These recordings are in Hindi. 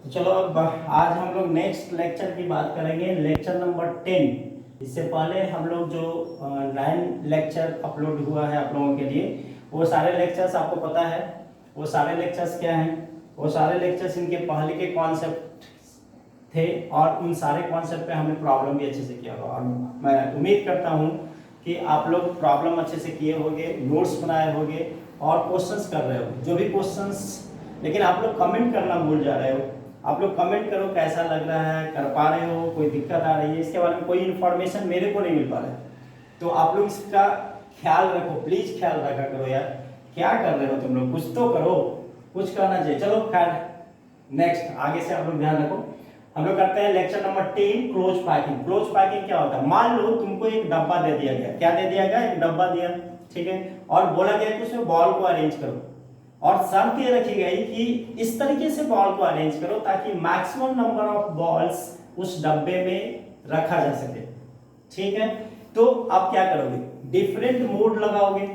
तो चलो अब आज हम लोग नेक्स्ट लेक्चर की बात करेंगे, लेक्चर नंबर 10। इससे पहले हम लोग जो 9 लेक्चर अपलोड हुआ है आप लोगों के लिए, वो सारे लेक्चर्स आपको पता है। वो सारे लेक्चर्स क्या हैं? वो सारे लेक्चर्स इनके पहले के कॉन्सेप्ट थे और उन सारे कॉन्सेप्ट पे हमने प्रॉब्लम भी अच्छे से किया होगा। और मैं उम्मीद करता हूँ कि आप लोग प्रॉब्लम अच्छे से किए होंगे, नोट्स बनाए होंगे और क्वेश्चंस कर रहे हो जो भी क्वेश्चंस। लेकिन आप लोग कमेंट करना भूल जा रहे हो। आप लोग कमेंट करो कैसा लग रहा है, कर पा रहे हो, कोई दिक्कत आ रही है, इसके बारे में कोई इन्फॉर्मेशन मेरे को नहीं मिल पा रहा है। तो आप लोग इसका ख्याल रखो, प्लीज ख्याल रखा करो यार। क्या कर रहे हो तुम लोग? कुछ तो करो, कुछ करना चाहिए। चलो खैर, नेक्स्ट आगे से आप लोग ध्यान रखो। हम लोग करते हैं lecture number 10, close packing. Close packing क्या होता है? मान लो तुमको एक डब्बा दे दिया गया। क्या दे दिया गया? एक डब्बा दिया, ठीक है, और बोला गया कि उसमें बॉल को अरेंज करो। और शर्त ये रखी गई कि इस तरीके से बॉल को अरेंज करो ताकि मैक्सिमम नंबर ऑफ बॉल्स उस डब्बे में रखा जा सके, ठीक है। तो आप क्या करोगे? डिफरेंट मोड लगाओगे,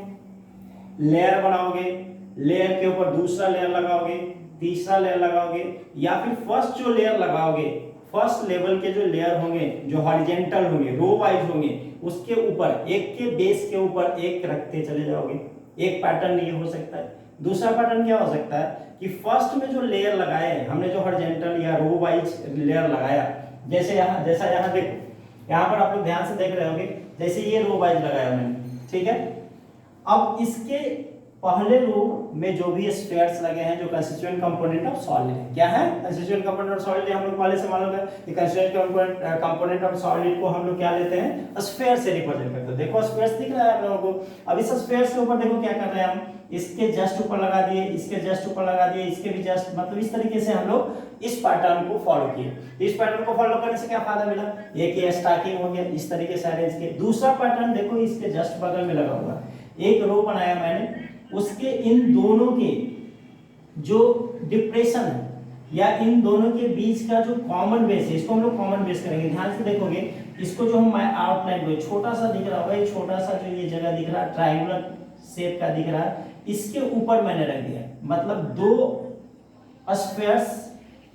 लेयर बनाओगे, लेयर के ऊपर दूसरा लेयर लगाओगे, तीसरा लेयर लगाओगे, या फिर फर्स्ट जो लेयर लगाओगे, फर्स्ट लेवल के जो लेयर होंगे, जो हॉरिजेंटल होंगे, रो वाइज होंगे, उसके ऊपर एक के बेस के ऊपर एक रखते चले जाओगे। एक पैटर्न ये हो सकता है। दूसरा पैटर्न क्या हो सकता है कि फर्स्ट में जो लेयर लगाए हमने, जो हॉरिजेंटल या रो वाइज लेयर लगाया, जैसे यहाँ, जैसा यहाँ देखो, यहाँ पर आप लोग ध्यान से देख रहे होंगे, जैसे ये रो वाइज लगाया मैंने, ठीक है। अब इसके पहले रो में जो भी स्फीयर्स लगे हैं, जो कंस्टिट्यूएंट कंपोनेंट ऑफ सॉलिड है, क्या है? कंस्टिट्यूएंट कंपोनेंट ऑफ सॉलिड हम लोग पहले से मालूम है कि कंस्टिट्यूएंट कंपोनेंट ऑफ सॉलिड को हम लोग क्या लेते हैं? स्फीयर से रिप्रेजेंट करते हैं। देखो स्फीयर्स दिख रहा है आप लोगों को। अब इस स्फीयर्स के ऊपर देखो क्या कर रहे हैं हम, इसके जस्ट ऊपर लगा दिए, इसके जस्ट ऊपर लगा दिए, इसके भी जस्ट, मतलब इस तरीके से हम लोग इस पैटर्न को फॉलो किए। इस पैटर्न को फॉलो करने से क्या फायदा मिला? एक ये स्टैकिंग हो गया, इस तरीके से अरेंज किए। दूसरा पैटर्न देखो, इसके जस्ट बगल में लगा हुआ है, एक रो बनाया मैंने, उसके इन दोनों के जो डिप्रेशन है या इन दोनों के बीच का जो कॉमन बेस है, इसको हम लोग कॉमन बेस करेंगे। ध्यान से देखोगे, इसको जो हम आउटलाइन में छोटा सा दिख रहा होगा, ये छोटा सा जो ये जगह दिख रहा है, ट्रायंगुलर शेप का दिख रहा है, इसके ऊपर मैंने रख दिया। मतलब दो स्फीयर्स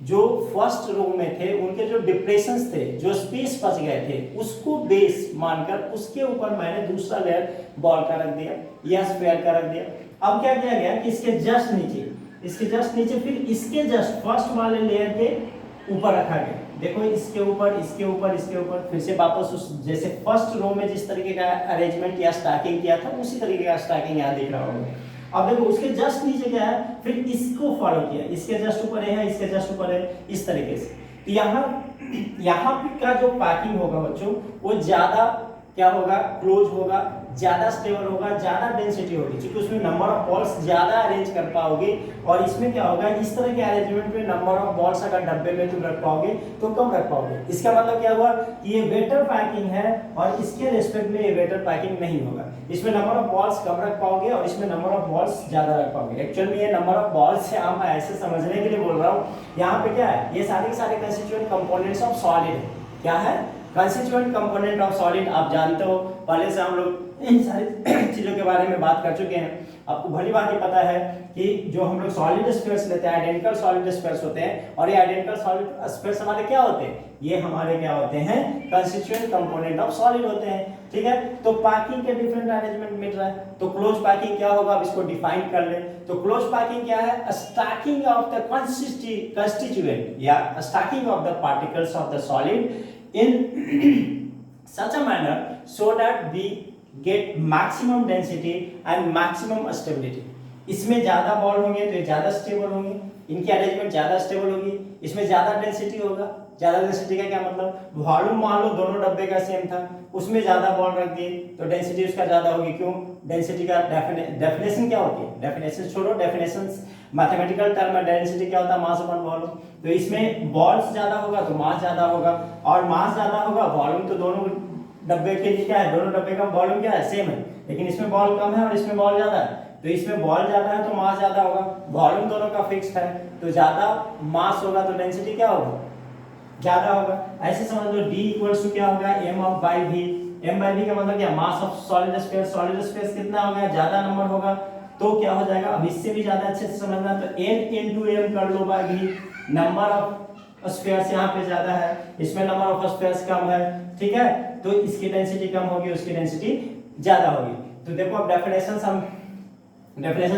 जो फर्स्ट रो में थे, उनके जो डिप्रेशंस थे, जो स्पेस बच गए थे, उसको बेस मानकर उसके ऊपर मैंने दूसरा लेयर बॉल का रख दिया या स्फीयर का रख दिया। अब क्या किया गया कि इसके जस्ट नीचे, इसके जस्ट नीचे, फिर इसके जस्ट फर्स्ट वाले लेयर के ऊपर रखा गया। देखो इसके ऊपर, इसके ऊपर, इसके ऊपर, फिर से वापस उस जैसे फर्स्ट रो में जिस तरीके का अरेंजमेंट या स्टैकिंग किया था, उसी तरीके का स्टैकिंग यहाँ दिख रहा होगा। अब देखो उसके जस्ट नीचे क्या है, फिर इसको फॉलो किया, इसके जस्ट ऊपर है, इसके जस्ट ऊपर है, इस तरीके से। तो यहाँ का जो पैकिंग होगा बच्चों, वो ज्यादा क्या होगा? क्लोज होगा, ज्यादा स्टेबल होगा, ज्यादा डेंसिटी होगी, क्योंकि उसमें नंबर ऑफ बॉल्स ज्यादा अरेंज कर पाओगे। और इसमें क्या होगा, इस तरह के अरेंजमेंट में नंबर ऑफ बॉल्स अगर डब्बे में तुम रख पाओगे तो कम रख पाओगे। इसका मतलब क्या हुआ कि ये बेटर पैकिंग है और इसके रेस्पेक्ट में ये बेटर पैकिंग नहीं होगा। इसमें नंबर ऑफ बॉल्स कम रख पाओगे और इसमें नंबर ऑफ बॉल्स ज्यादा रख पाओगे। एक्चुअल में ये नंबर ऑफ बॉल्स से हम ऐसे समझने के लिए बोल रहा हूँ। यहाँ पे क्या है, ये सारे के सारे कंस्टिट्यूएंट कंपोनेंट्स ऑफ सॉलिड है। क्या है? Constituent component of solid. आप जानते हो, पहले से हम लोग इन सारी चीजों के बारे में बात कर चुके हैं। आपको भली बात ही पता है कि जो हम लोग सॉलिड स्फीयर्स लेते हैं, आइडेंटिकल सॉलिड स्फीयर्स होते हैं, और ये आइडेंटिकल सॉलिड स्फीयर्स हमारे क्या होते हैं? ये हमारे क्या होते हैं? कंस्टिट्यूएंट कंपोनेंट ऑफ सॉलिड होते हैं, ठीक है। तो पैकिंग के डिफरेंट अरेंजमेंट मिल रहा है, तो क्लोज पैकिंग क्या होगा, अब इसको डिफाइन कर ले। तो क्लोज पैकिंग क्या है? स्टैकिंग ऑफ द कंस्टिट्यूएंट या stacking of the particles of the solid in such a manner so that we get maximum density and maximum stability। इसमें ज्यादा बॉल होंगे तो ये ज्यादा स्टेबल होंगे, इनकी अरेंजमेंट ज्यादा स्टेबल होगी, इसमें ज्यादा डेंसिटी होगा। ज्यादा डेंसिटी का क्या मतलब? वॉल्यूम मान लो दोनों डब्बे का सेम था, उसमें ज्यादा बॉल रख दिए तो डेंसिटी उसका ज्यादा होगी। क्यों? डेंसिटी का डेफिनेशन क्या होती है? डेफिनेशन छोड़ो, डेफिनेशन मैथमेटिकल टर्म में डेंसिटी क्या होता है? Mass upon volume. तो इसमें बॉल्स ज्यादा होगा तो मास ज्यादा होगा, और मास ज्यादा होगा, वॉल्यूम तो दोनों डब्बे के लिए क्या है? दोनों डब्बे का वॉल्यूम क्या है? सेम है, लेकिन इसमें बॉल कम है और इसमें बॉल ज्यादा है। तो इसमें बॉल ज्यादा है तो मास ज्यादा होगा, वॉल्यूम दोनों का फिक्स्ड है, तो ज्यादा मास होगा तो डेंसिटी क्या होगा? ज्यादा होगा। ऐसे समझ लो D इक्वल्स टू क्या होगा? m/v। m/v का मतलब क्या? Mass of solid sphere. Solid sphere कितना हो गया? ज्यादा नंबर होगा, तो क्या हो जाएगा, अब इससे भी ज्यादा अच्छे से समझना तो n into m कर लो by v, number of spheres यहाँ पे ज्यादा है, इसमें नंबर ऑफ स्फीयर्स कम है, ठीक है, तो इसकी डेंसिटी कम होगी, उसकी डेंसिटी ज्यादा होगी। तो देखो अब डेफिनेशन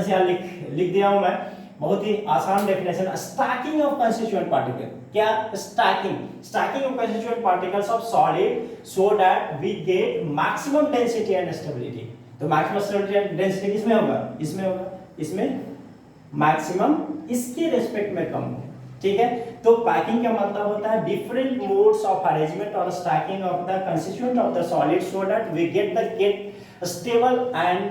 यहाँ लिख दिया हूं मैं, बहुत ही आसान definition. Stacking of constituent particle, क्या stacking of constituent particles of solid so that we get maximum density and stability. तो मैक्सिमम स्टेबिलिटी एंड डेंसिटी किसमें होगा, इसमें मैक्सिमम इसके रेस्पेक्ट में कम हो, ठीक है। तो पैकिंग का मतलब होता है डिफरेंट मोड्स ऑफ अरेंजमेंट और stacking of the constituent of the solid so that we get stable and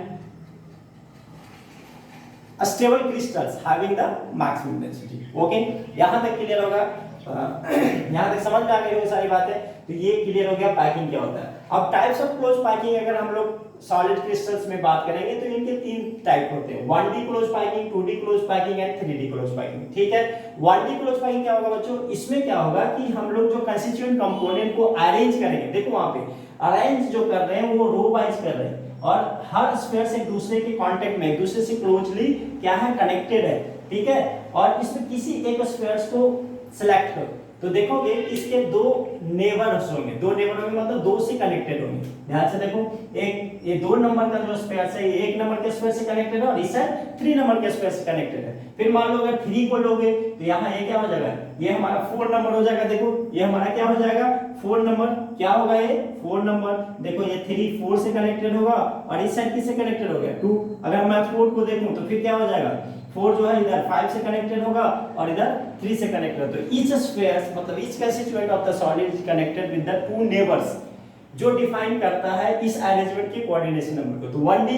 stable crystals having the maximum density. Okay, यहां तक क्लियर होगा, यहां तक समझ में आ गई होगी सारी बातें। तो ये क्लियर हो गया पैकिंग क्या होता है। अब टाइप्स ऑफ क्लोज पैकिंग अगर हम लोग सॉलिड क्रिस्टल्स में बात करेंगे तो इनके 3 टाइप होते हैं, 1D close packing, 2D close packing and 3D close packing, ठीक है। 1D क्लोज पैकिंग क्या होगा बच्चों, इसमें क्या होगा कि हम लोग जो कंस्टिट्यूएंट कंपोनेंट को अरेंज करेंगे, देखो वहां पे अरेंज जो कर रहे हैं वो रो वाइज कर रहे हैं और हर स्फीयर से एक दूसरे के कांटेक्ट में, एक दूसरे से क्लोजली क्या है, कनेक्टेड है, ठीक है। और इसमें किसी एक स्फीयर्स को सिलेक्ट करो तो देखोगे इसके 2 नेबर्स होंगे, 2 नेबर होंगे मतलब 2 से कनेक्टेड होंगे। ध्यान से देखो, एक ये 2 नंबर का जो स्फीयर है ये 1 नंबर के स्फीयर से कनेक्टेड है और इस साइड 3 नंबर के स्फीयर से कनेक्टेड है। फिर मान लो अगर 3 को लोगे तो यहाँ ये क्या हो जाएगा, ये हमारा 4 नंबर हो जाएगा। देखो ये हमारा क्या हो जाएगा, 4 नंबर, क्या होगा ये 4 नंबर। देखो ये 3 4 से कनेक्टेड होगा और इस साइड किससे कनेक्टेड हो गया 2। अगर मैं 4 को देखूं तो फिर क्या हो जाएगा, 4 जो है इधर 5 से कनेक्टेड होगा और इधर 3 से कनेक्टेड होगा। तो ईच स्फीयर मतलब each constituent of the solid is connected with the 2 neighbours, जो डिफाइन करता है इस अरेंजमेंट के कोऑर्डिनेशन नंबर को। तो 1D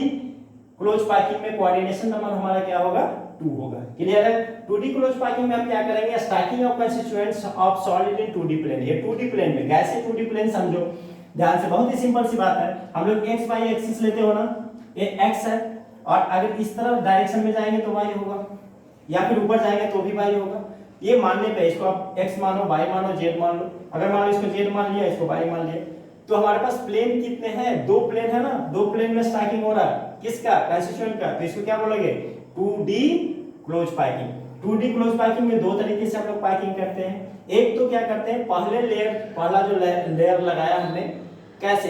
क्लोज पैकिंग में कोऑर्डिनेशन नंबर हमारा क्या होगा, 2 होगा। क्लियर है। 2D क्लोज पैकिंग में हम क्या करेंगे, stacking of constituents of solid in 2D plane. ये 2D प्लेन में, कैसे 2D प्लेन समझो ध्यान से, बहुत ही सिंपल सी बात है। हम लोग x y एक्सिस लेते हो ना, ये x है और अगर इस तरफ डायरेक्शन में जाएंगे तो y होगा, या फिर ऊपर जाएंगे तो भी y होगा। ये मानने पे इसको आप x मानो, y मानो, z मान लो। अगर मान लो इसको z मान लिया, इसको y मान लिया, तो हमारे पास प्लेन कितने हैं, 2 प्लेन है ना, 2 प्लेन में स्टैकिंग हो रहा है किसका, कंस्टिट्यूएंट का। तो इसको क्या बोलोगे, 2D close packing. 2D close packing में 2 तरीके से हम लोग पैकिंग करते हैं। एक तो क्या करते हैं, पहला जो लेयर लगाया हमने, कैसे,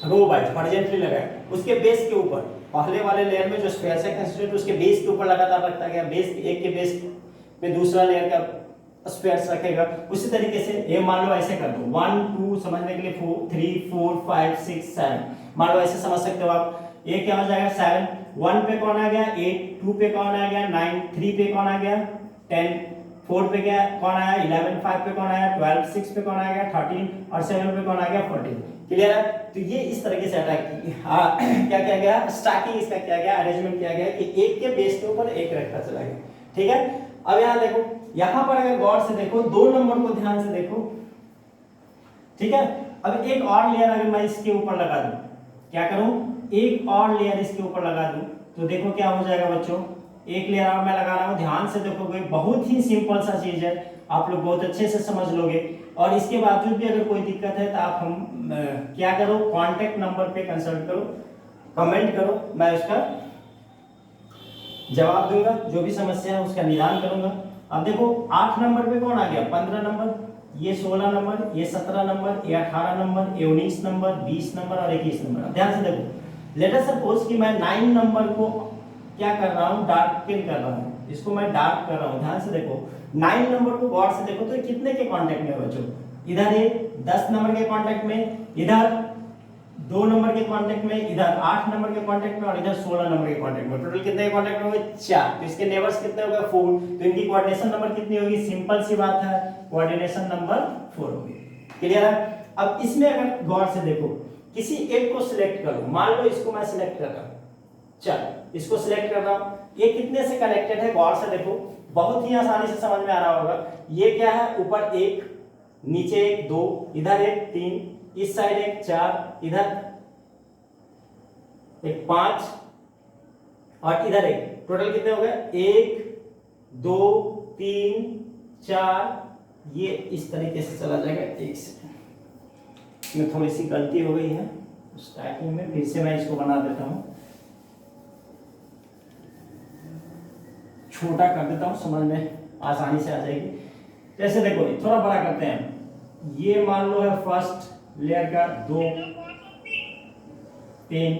रो वाइज हॉरिजॉन्टली लगाया, उसके बेस के ऊपर पहले वाले लेयर में जो स्फीयर है कंस्टिट्यूएंट उसके बेस के ऊपर लगातार रखता गया, बेस एक के बेस पे दूसरा लेयर का स्फीयर्स रखेगा। उसी तरीके से ये मान लो ऐसे कर दो, 1 2 समझने के लिए 4 3 4 5 6 7 मान लो ऐसे समझ सकते हो आप। ये क्या हो जाएगा 7, 1 पे कौन आ गया 8, 2 पे कौन आ गया 9, 3 पे कौन आ गया 10, 4 पे क्या कौन आया 11, 5 पे कौन आया 12, 6 पे कौन आ गया 13 और 7 पे कौन आ गया 14। क्लियर है। तो ये इस तरीके से क्या किया गया, स्टैकिंग इसका किया गया, अरेंजमेंट किया गया कि एक के बेस के ऊपर एक रखता चला गया, ठीक है। अब यहाँ देखो, यहाँ पर अगर गौर से देखो 2 नंबर को ध्यान से देखो, ठीक है। अब एक और लेयर अगर मैं इसके ऊपर लगा दूं, क्या करूं, एक और लेयर इसके ऊपर लगा दूं तो देखो क्या हो जाएगा बच्चों, एक लेयर और मैं लगा रहा हूं, ध्यान से देखोगे बहुत ही सिंपल सा चीज है, आप लोग बहुत अच्छे से समझ लोगे। और इसके बावजूद भी अगर कोई दिक्कत है तो आप क्या करो, कांटेक्ट नंबर पे कंसल्ट करो, कमेंट करो, मैं उसका जवाब दूंगा, जो भी समस्या है उसका निदान करूंगा। अब देखो 8 नंबर पे कौन आ गया, 15 नंबर, ये 16 नंबर, ये 17 नंबर, ये 18 नंबर, ये 19 नंबर, 20 नंबर और 21 नंबर। ध्यान से देखो, लेट अस सपोज कि मैं 9 नंबर को क्या कर रहा हूँ, डार्क पिन कर रहा हूँ, इसको मैं डार्क कर रहा हूँ। ध्यान से देखो 9 नंबर को गौर से देखो तो कितने के कांटेक्ट में है बच्चों, इधर ये 10 नंबर के कांटेक्ट में, इधर 2 नंबर के कांटेक्ट में, इधर 8 नंबर के कांटेक्ट में और इधर 16 नंबर के कांटेक्ट में। टोटल कितने के कांटेक्ट में होंगे 4। तो इसके नेबर्स कितने हो गए 4, तो इनकी कोऑर्डिनेशन नंबर कितनी होगी, सिंपल सी बात है, कोऑर्डिनेशन नंबर 4 होगी। क्लियर है। अब इसमें अगर गौर से देखो, किसी एक को सिलेक्ट करो, मान लो इसको मैं सिलेक्ट कर रहा हूं, चल इसको सिलेक्ट कर रहा हूं, ये कितने से कनेक्टेड है गौर से देखो, बहुत ही आसानी से समझ में आ रहा होगा। ये क्या है, ऊपर 1, नीचे 1 2, इधर 1 3, इस साइड 1 4, इधर 1 5 और इधर 1, टोटल कितने हो गए 1 2 3 4। ये इस तरीके से चला जाएगा। एक सेकंड, इसमें थोड़ी सी गलती हो गई है स्टार्टिंग में, फिर से मैं इसको बना देता हूं। छोटा कर देता हूँ, समझ में आसानी से आ जाएगी। जैसे देखो थोड़ा बड़ा करते हैं, ये मान लो है फर्स्ट लेयर का 2 3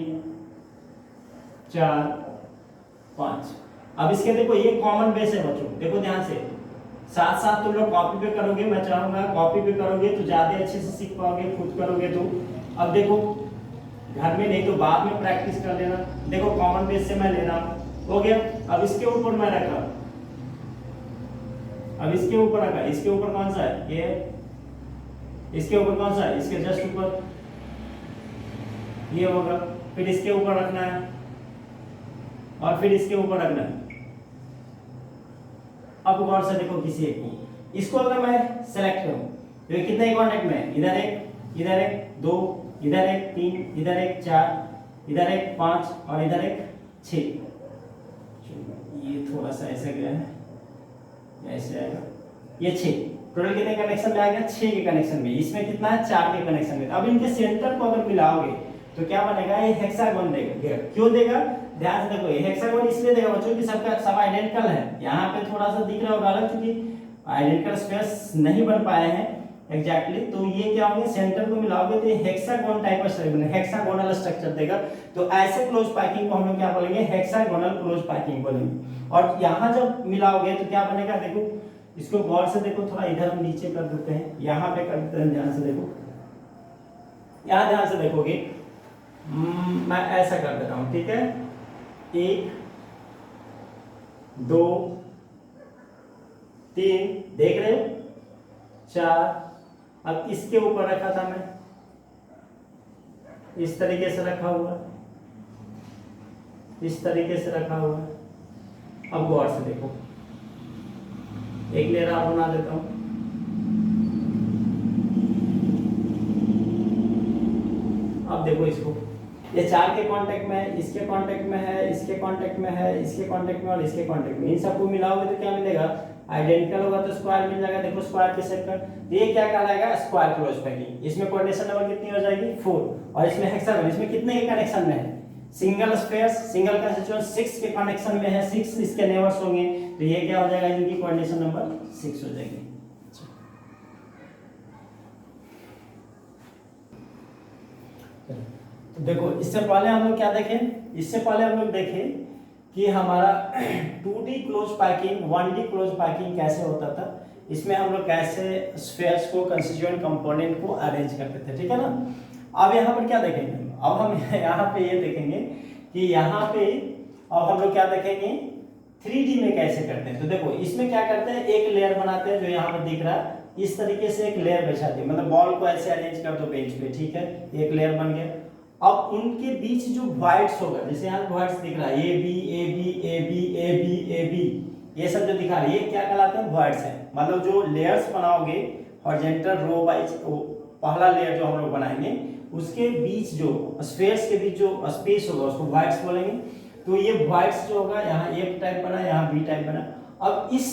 4 5। अब इसके देखो ये कॉमन बेस है बच्चों, देखो ध्यान से, साथ साथ तुम लोग कॉपी पे करोगे, मैं चाहूंगा कॉपी पे करोगे तो ज्यादा अच्छे से सीख पाओगे, खुद करोगे तो। अब देखो घर में नहीं तो बाद में प्रैक्टिस कर लेना। देखो कॉमन बेस से मैं ले रहा हूं, हो गया। अब इसके ऊपर मैं रखा, अब इसके ऊपर रखा, इसके ऊपर कौन सा है ये, इसके ऊपर कौन सा है, इसके जस्ट ऊपर ये होगा, फिर इसके ऊपर रखना है और फिर इसके ऊपर रखना है। अब गौर से देखो किसी एक को, इसको अगर मैं सेलेक्ट करूं तो ये कितने कांटेक्ट में है, इधर एक 2, इधर एक 3, इधर एक 4, इधर एक 5 और इधर एक 6। ये थोड़ा सा ऐसे गया है, ऐसे आएगा, ये 6। टोटल कितने कनेक्शन में आ गया, 6 के कनेक्शन में। इसमें कितना है, 4 के कनेक्शन में। अब इनके सेंटर को अगर मिलाओगे तो क्या बनेगा, ये हेक्सागोन देगा। क्यों देगा, ध्यान से देखो, ये हेक्सागोन इसलिए देगा बच्चों कि सबका सब आइडेंटिकल है। यहाँ पे थोड़ा सा दिख रहा होगा अलग, क्योंकि आइडेंटिकल स्पेस नहीं बन पाए हैं एग्जैक्टली। तो ये क्या होंगे, सेंटर को मिलाओगे तो ये हेक्सागोन टाइप का स्ट्रक्चर, हेक्सागोनल स्ट्रक्चर देगा। तो ऐसे क्लोज पैकिंग को हम लोग क्या बोलेंगे, हेक्सागोनल क्लोज पैकिंग बोलेंगे। और यहाँ जब मिलाओगे तो क्या बनेगा, देखो इसको गौर से देखो, थोड़ा इधर हम नीचे कर देते हैं, यहाँ पे कर देते हैं, ध्यान से देखो, यहाँ ध्यान से देखोगे, मैं ऐसा कर देता हूँ, ठीक है। 1 2 3 देख रहे हो, 4। अब इसके ऊपर रखा था मैं, इस तरीके से रखा हुआ, इस तरीके से रखा हुआ। अब गौर से देखो, एक लेयर और बना देता हूं। अब देखो इसको, ये 4 के कांटेक्ट में है, इसके कांटेक्ट में है, इसके कांटेक्ट में है, इसके कांटेक्ट में और इसके कांटेक्ट में। इन सबको मिलाओगे तो क्या मिलेगा, आइडेंटिकल होगा तो स्क्वायर मिल जाएगा। देखो स्क्वायर के सेट कर, ये क्या कहलाएगा, स्क्वायर क्लोज पैकिंग। इसमें कोऑर्डिनेशन नंबर कितनी हो जाएगी, 4। और इसमें हेक्सागोन, इसमें कितने के कनेक्शन में है, सिंगल स्पेस, सिंगल कंस्टिट्यूएंट 6 के कनेक्शन में है, 6 इसके नेबर्स होंगे। तो ये क्या हो जाएगा, इनकी कोऑर्डिनेशन नंबर 6 हो जाएगी। तो देखो इससे पहले हम लोग क्या देखें, इससे पहले हम लोग देखें कि हमारा 2D close packing 1D close packing कैसे होता था। इसमें हम लोग कैसे स्फीयर्स को, कंस्टिट्यूएंट कंपोनेंट को अरेंज करते थे, ठीक है ना। अब यहाँ पर क्या देखेंगे, अब हम यहाँ पे ये देखेंगे कि यहाँ पे अब हम लोग क्या देखेंगे 3D में कैसे करते हैं। तो देखो इसमें क्या करते हैं, एक लेयर बनाते हैं जो यहाँ पे दिख रहा है, इस तरीके से एक लेयर बिछा दी, मतलब बॉल को ऐसे अरेंज कर दो बेंच पे, ठीक है, एक लेयर बन गया। अब उनके बीच जो वॉइड्स होगा, जैसे यहाँ वॉइड्स दिख रहा है, A B A B A B A B A B, ये सब जो दिखा रहा है, ये क्या कहलाते हैं, वॉइड्स हैं। मतलब जो लेयर्स बनाओगे हॉरिजॉन्टल रो वाइज, पहला लेयर जो हम लोग बनाएंगे उसके बीच जो स्फीयर्स के बीच जो स्पेस होगा उसको वॉइड्स बोलेंगे। तो ये वॉइड्स जो होगा, यहाँ एक टाइप बना, यहाँ बी टाइप बना। अब इस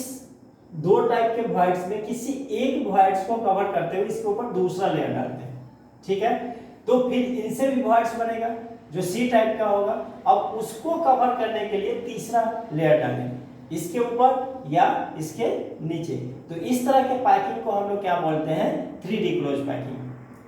2 टाइप के वॉइड्स में किसी एक वॉइड्स को कवर करते हुए इसके ऊपर दूसरा लेयर डालते हैं, ठीक है। तो फिर इनसे भी वॉइड्स बनेगा जो सी टाइप का होगा। अब उसको कवर करने के लिए तीसरा लेयर डालेंगे, इसके ऊपर या इसके नीचे। तो इस तरह के पैकिंग को हम लोग क्या बोलते हैं, 3D क्लोज पैकिंग।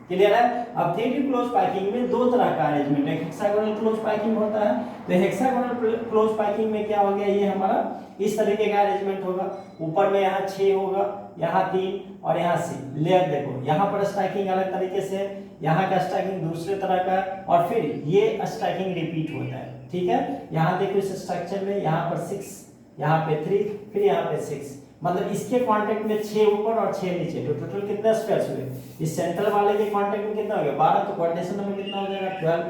क्लियर है। अब 3D क्लोज पैकिंग में 2 तरह का अरेंजमेंट है, हेक्सागोनल क्लोज पैकिंग होता है। तो हेक्सागोनल क्लोज पैकिंग में क्या हो गया, ये हमारा इस तरीके का अरेंजमेंट होगा। ऊपर में यहाँ 6 होगा, यहाँ 3 और यहाँ से लेयर। देखो यहाँ पर स्ट्राइकिंग अलग तरीके से, यहाँ का स्ट्राइकिंग दूसरे तरह का, और फिर ये स्ट्राइकिंग रिपीट होता है, ठीक है। यहाँ देखो इस स्ट्रक्चर में यहाँ पर 6, यहाँ पे 3, फिर यहाँ पे 6, मतलब इसके कांटेक्ट में 6 ऊपर और 6 नीचे। तो टोटल कितने स्पेयर्स हुए, इस सेंटर वाले के कांटेक्ट में कितना हो गया, 12। तो कोऑर्डिनेशन नंबर कितना हो जाएगा, 12।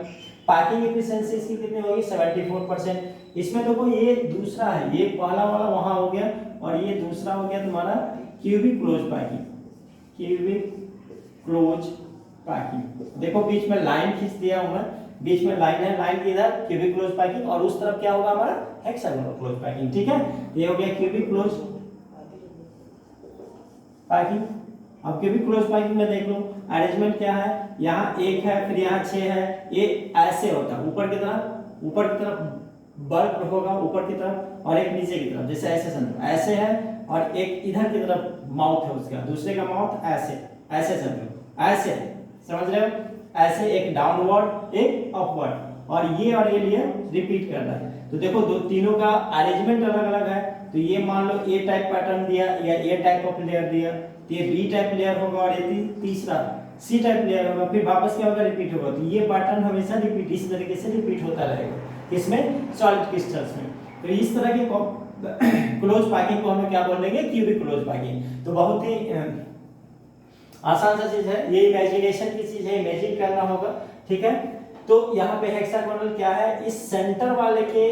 पैकिंग एफिशिएंसी इसकी कितनी होगी, 74%। इसमें देखो ये दूसरा है, ये पहला वाला वहां हो गया और ये दूसरा हो गया तुम्हारा cubic close packing, cubic close packing. देखो बीच में लाइन खींच दिया हूं मैं, बीच में लाइन है, लाइन की इधर क्यूबिक क्लोज पैकिंग और उस तरफ क्या होगा हमारा हेक्सागोनल क्लोज पैकिंग, ठीक है। ये हो गया क्यूबिक क्लोज पैकिंग। अब क्यूबिक क्लोज पैकिंग में देख लो अरेंजमेंट क्या है, यहाँ 1 है, फिर यहाँ 6 है, ये ऐसे होता है ऊपर की तरफ बल्ब होगा ऊपर की तरफ और एक नीचे की तरफ, जैसे ऐसे समझो, ऐसे है और एक इधर की तरफ माउथ है उसका, दूसरे का माउथ ऐसे, ऐसे समझो, ऐसे समझ रहे हो, ऐसे एक डाउनवर्ड एक अपवर्ड, और ये लिए रिपीट कर रहा है। तो देखो दो तीनों का अरेंजमेंट अलग अलग है। तो ये मान लो ए टाइप पैटर्न दिया या ए टाइप ऑफ लेयर दिया, तो ये बी टाइप लेयर होगा और ये तीसरा सी टाइप लेयर होगा, फिर वापस क्या होगा, रिपीट होगा। तो ये पैटर्न हमेशा रिपीट इस तरीके से रिपीट होता रहेगा, इसमें सॉलिड क्रिस्टल्स में। तो इस तरह के क्लोज पैकिंग को हमें क्या बोलेंगे, क्यूबिक क्लोज पैकिंग। तो बहुत ही आसान सा चीज है, ये इमेजिनेशन की चीज है, इमेजिन करना होगा, ठीक है। तो यहाँ पे हेक्सागोनल क्या है, इस सेंटर वाले के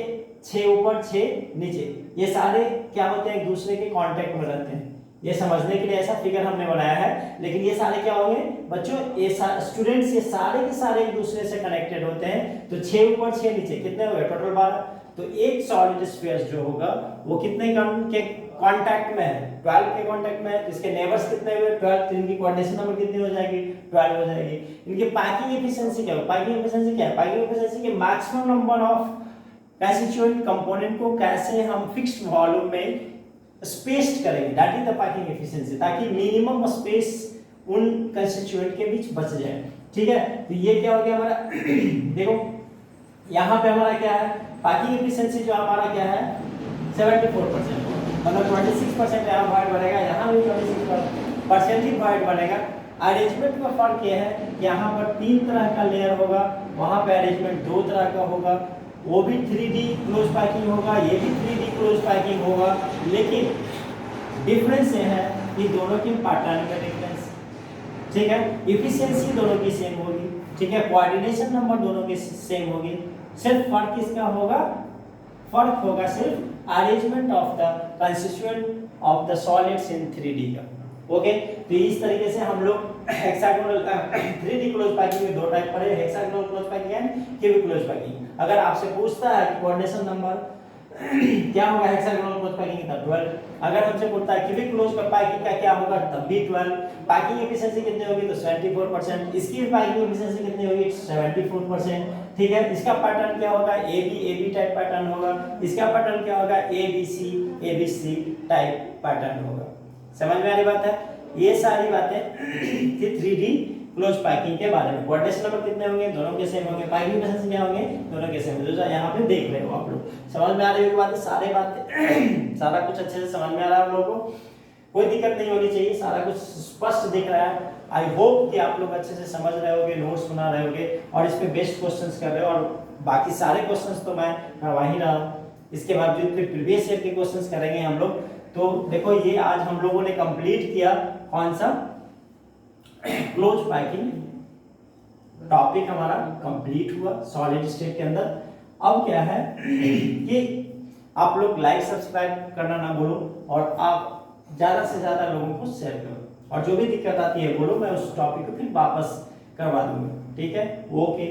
6 ऊपर 6 नीचे, ये सारे क्या होते हैं, एक दूसरे के कांटेक्ट में रहते हैं। ये समझने के लिए ऐसा फिगर हमने बनाया है, लेकिन ये सारे क्या होंगे बच्चों, ये स्टूडेंट्स ये सारे के सारे एक दूसरे से कनेक्टेड होते हैं। तो 6 ऊपर 6 नीचे कितने हो गए, टोटल 12। तो एक सॉलिड स्फीयर जो होगा वो कितने के कांटेक्ट में है, 12 के कांटेक्ट में है। तो इसके नेबर्स कितने हुए, 12। तो इनकी कोऑर्डिनेशन नंबर कितनी हो जाएगी, 12 हो जाएगी। इनकी पैकिंग एफिशिएंसी क्या है, पैकिंग एफिशिएंसी क्या है, पैकिंग एफिशिएंसी के maximum number of constituent component को कैसे हम फिक्स्ड वॉल्यूम में स्पेस्ड करेंगे, that is the packing efficiency, ताकि मिनिमम स्पेस उन कंस्टिट्यूएंट के बीच बच जाए, ठीक है। तो ये क्या हो गया हमारा देखो यहाँ पे हमारा क्या है, पैकिंग एफिशिएंसी जो हमारा क्या है 74%, मतलब 26% यहाँ वॉइड बनेगा, यहाँ भी 26% ही वॉइड बनेगा। अरेंजमेंट का फर्क ये है, यहाँ पर 3 तरह का लेयर होगा, वहाँ पे अरेंजमेंट 2 तरह का होगा, वो भी 3D क्लोज पैकिंग होगा, ये भी 3D क्लोज पैकिंग होगा। लेकिन डिफरेंस ये है कि दोनों के पैटर्न का डिफरेंस, ठीक है। एफिशिएंसी दोनों की सेम होगी, ठीक है। कोऑर्डिनेशन नंबर दोनों की सेम होगी, सिर्फ फर्क किसका होगा, फर्क होगा सिर्फ arrangement of the constituent of the solids in 3D का, ओके। तो इस तरीके से हम लोग हेक्सागोनल 3D क्लोज पैकिंग में 2 टाइप पढ़े, hexagonal close packing and cubic close packing. अगर आपसे पूछता है कि कोऑर्डिनेशन नंबर क्या होगा हेक्सागोनल क्लोज पैकिंग का 12, अगर हमसे पूछता है क्यूबिक क्लोज का पैकिंग का क्या होगा तब भी 12। पैकिंग एफिशिएंसी कितनी होगी तो 74%, इसकी पैकिंग एफिशिएंसी कितनी होगी 74%, ठीक है। इसका पैटर्न क्या होगा, ए बी टाइप पैटर्न होगा, इसका पैटर्न क्या होगा A B C type pattern होगा। समझ में आ रही बात है, ये सारी बातें थी 3D क्लोज पैकिंग के बारे में। कोऑर्डिनेशन नंबर कितने होंगे, दोनों के सेम होंगे, पैकिंग एफिशिएंसी क्या होंगे, दोनों के सेम। जो यहाँ पे देख रहे हो आप लोग, समझ में आ रही होगी बात, सारे बातें सारा कुछ अच्छे से समझ में आ रहा है आप लोगों को, कोई दिक्कत नहीं होनी चाहिए, सारा कुछ स्पष्ट दिख रहा है। आई होप कि आप लोग अच्छे से समझ रहे होगे, नोट्स बना रहे होगे और इस पे बेस्ट क्वेश्चंस कर रहे हो, और बाकी सारे क्वेश्चंस तो मैं करवा ही रहा हूँ। इसके बावजूद फिर प्रीवियस ईयर के क्वेश्चंस करेंगे हम लोग। तो देखो ये आज हम लोगों ने कंप्लीट किया कौन सा, क्लोज पैकिंग टॉपिक हमारा कंप्लीट हुआ सॉलिड स्टेट के अंदर। अब क्या है कि आप लोग लाइक सब्सक्राइब करना ना भूलो, और आप ज्यादा से ज्यादा लोगों को शेयर करो, और जो भी दिक्कत आती है बोलो, मैं उस टॉपिक को फिर वापस करवा दूंगा, ठीक है। ओके।